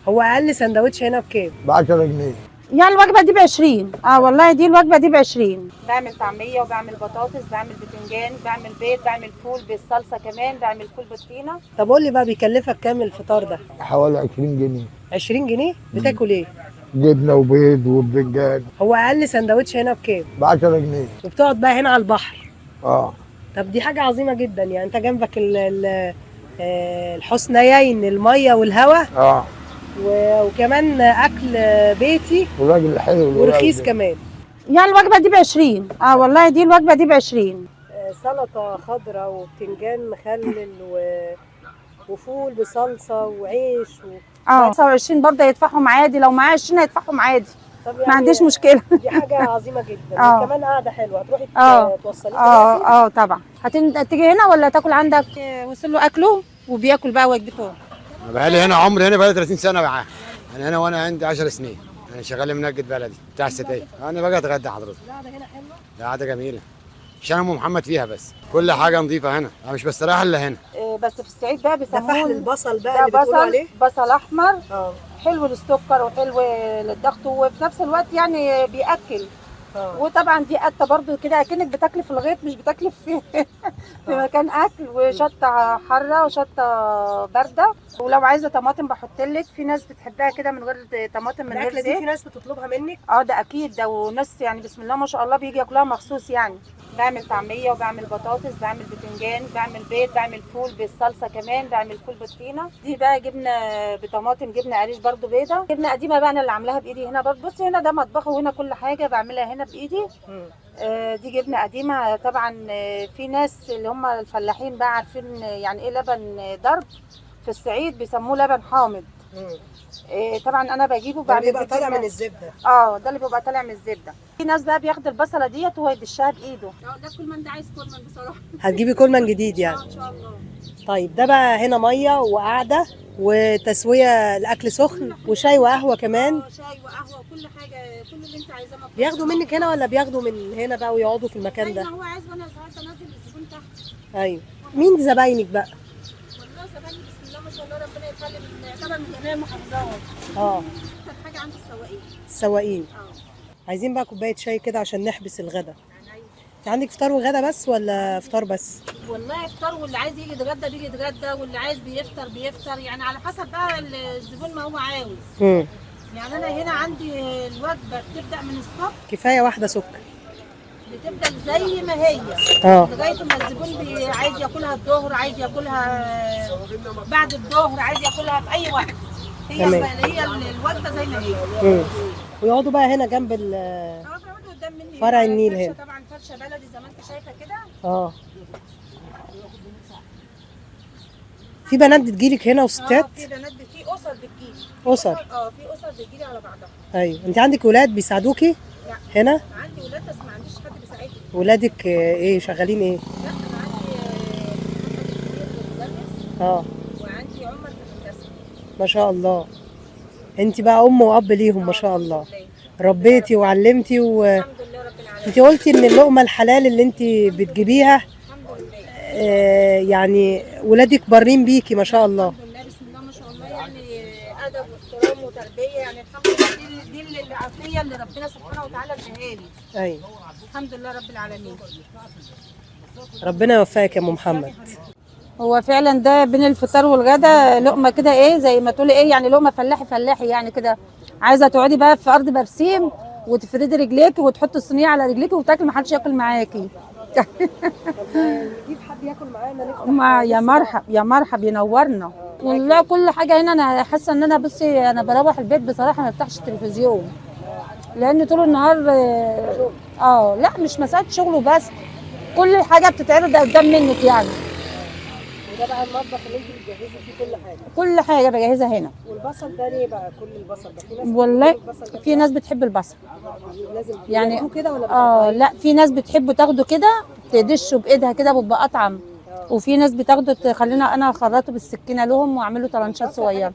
هو اقل سندوتش هنا بكام؟ ب 10 جنيه. يعني الوجبه دي ب20. والله دي الوجبه دي ب20. بعمل طعميه وبعمل بطاطس، بعمل بتنجان، بعمل بيض، بعمل فول بالصلصه، كمان بعمل فول بالطحينه. طب قول لي بقى بيكلفك كام الفطار ده؟ حوالي 20 جنيه. 20 جنيه؟ بتاكل ايه؟ جبنه وبيض وبتنجان. هو اقل سندوتش هنا بكام؟ ب 10 جنيه. وبتقعد بقى هنا على البحر؟ اه. طب دي حاجه عظيمه جدا، يعني انت جنبك الحسنيين، الميه والهواء، اه. وكمان اكل بيتي والراجل حلو ورخيص كمان. يعني الوجبه دي ب20. والله دي الوجبه دي ب20. سلطه خضراء وبتنجان مخلل وفول بصلصه وعيش 29 برضه يدفعهم عادي، لو معاه 20 هيدفعهم عادي. طب ما عنديش مشكله. دي حاجه عظيمه جدا. وكمان قاعده حلوه، هتروحي توصليه دلوقتي؟ طبعا. تيجي هنا ولا تاكل عندك؟ وصل له اكله وبياكل بقى وجبته. انا بقالي هنا عمري هنا بقالي 30 سنه معاه. انا هنا وانا عندي 10 سنين. انا شغال منجد بلدي بتاع الستايه. انا باجي اتغدى حضرتك. القعده هنا حلوه؟ القعده جميله. مش انا ام محمد فيها، بس كل حاجه نظيفه هنا. انا مش بستريح الا هنا. بس في الصعيد بقى ده بيسموه فحل البصل بقى ده اللي بتقولوا عليه؟ بصل احمر. اه. حلو للسكر وحلو للضغط، وفي نفس الوقت يعني بياكل. وطبعا دي قته برضو كده اكنك بتاكلي في الغيط، مش بتاكلي في مكان اكل. وشطه حاره وشطه بارده. ولو عايزه طماطم بحط لك. في ناس بتحبها كده من غير طماطم، من غير الاكله دي زيت. في ناس بتطلبها منك؟ ده اكيد. ده وناس يعني بسم الله ما شاء الله بيجي ياكلها مخصوص يعني. بعمل طعميه وبعمل بطاطس، بعمل بتنجان، بعمل بيض، بعمل فول بالصلصه، كمان بعمل فول بالطحينه. دي بقى جبنه بطماطم، جبنه قريش برضو بيضه، جبنه قديمه بقى انا اللي عاملاها بايدي هنا برضو. بصي هنا ده مطبخ، وهنا كل حاجه بعملها هنا بايدي. دي جبنه قديمه طبعا. في ناس اللي هم الفلاحين بقى عارفين يعني ايه لبن ضرب. في الصعيد بيسموه لبن حامض. طبعا انا بجيبه ده بعمل بيبقى طالع من الزبده. ده اللي بيبقى طالع من الزبده. في ناس بقى بياخد البصله ديت وهو يدشها بايده. ده كل ما انت عايز كل ما بصراحه. هتجيبي كولمان جديد يعني؟ ان شاء الله. طيب ده بقى هنا ميه وقعده وتسويه، الاكل سخن وشاي وقهوه كمان. شاي وقهوه وكل حاجه، كل اللي انت عايزاه موجود. بياخدوا منك هنا ولا بياخدوا من هنا بقى ويقعدوا في المكان ده؟ هو عايز، وانا ساعات انزل الزبون تحت. ايوه. مين زباينك بقى؟ والله زبايني بسم الله ما شاء الله ربنا يخلي طبعا من جميع المحافظات. اكتر حاجه عند السواقين. السواقين. عايزين بقى كوبايه شاي كده عشان نحبس الغدا. انت عندك فطار وغدا بس ولا فطار بس؟ والله افطار، واللي عايز يجي يتغدى بيجي يتغدى، واللي عايز بيفطر يعني على حسب بقى الزبون ما هو عاوز. يعني انا هنا عندي الوجبه بتبدا من الصبح. كفايه واحده سكر؟ بتبدا زي ما هي لغايه ما الزبون عايز ياكلها الظهر، عايز ياكلها بعد الظهر، عايز ياكلها في اي وقت. هي الوجبه زي ما هي. ويقعدوا بقى هنا جنب قدام مني فرع النيل هنا. طبعا فرشه بلدي زي ما انت شايفه كده. في بنات بتجيلك هنا وستات؟ في بنات، في اسر بتجيلي. اسر؟ في اسر بتجيلي على بعضها. ايوه. انت عندك ولاد بيساعدوكي؟ لا. هنا عندي ولاد بس ما عنديش حد بيساعدني. ولادك ايه شغالين ايه؟ لا انا عندي مدرس. وعندي عمر في الهندسه. ما شاء الله. انت بقى ام واب ليهم ما شاء الله. ربيتي وعلمتي الحمد لله رب العالمين. انت قلتي ان اللقمه الحلال اللي انت بتجيبيها الحمد لله. يعني ولادك بارين بيكي ما شاء الله. الحمد لله بسم الله ما شاء الله، يعني ادب واحترام وتربيه، يعني الحمد لله. دي العافيه اللي ربنا سبحانه وتعالى اداها لي. ايوه. الحمد لله رب العالمين. ربنا يوفقك يا ام محمد. هو فعلا ده بين الفطار والغدا لقمه كده، ايه زي ما تقولي ايه، يعني لقمه فلاحي فلاحي يعني كده. عايزه تقعدي بقى في ارض برسيم وتفردي رجليكي وتحطي الصينيه على رجليكي وتاكلي، ما حدش ياكل معاكي. نجيب حد ياكل معانا يا مرحب يا مرحب، ينورنا. والله كل حاجه هنا انا حاسه ان انا، بصي انا بروح البيت بصراحه ما بفتحش التلفزيون، لان طول النهار لا مش مساله شغل وبس، كل حاجه بتتعرض قدام منك يعني. وده بقى المطبخ اللي انت بتجهزي فيه كل حاجه؟ كل حاجه بجهزها هنا. والبصل ده ليه بقى كل البصل ده؟ في ناس والله في ناس بتحب البصل لازم يعني كده ولا لا، في ناس بتحب تاخده كده تدشه بايدها كده بيبقى اطعم. وفي ناس بتاخده تخلينا انا اخرطه بالسكينه لهم واعمله طرنشات صغيره.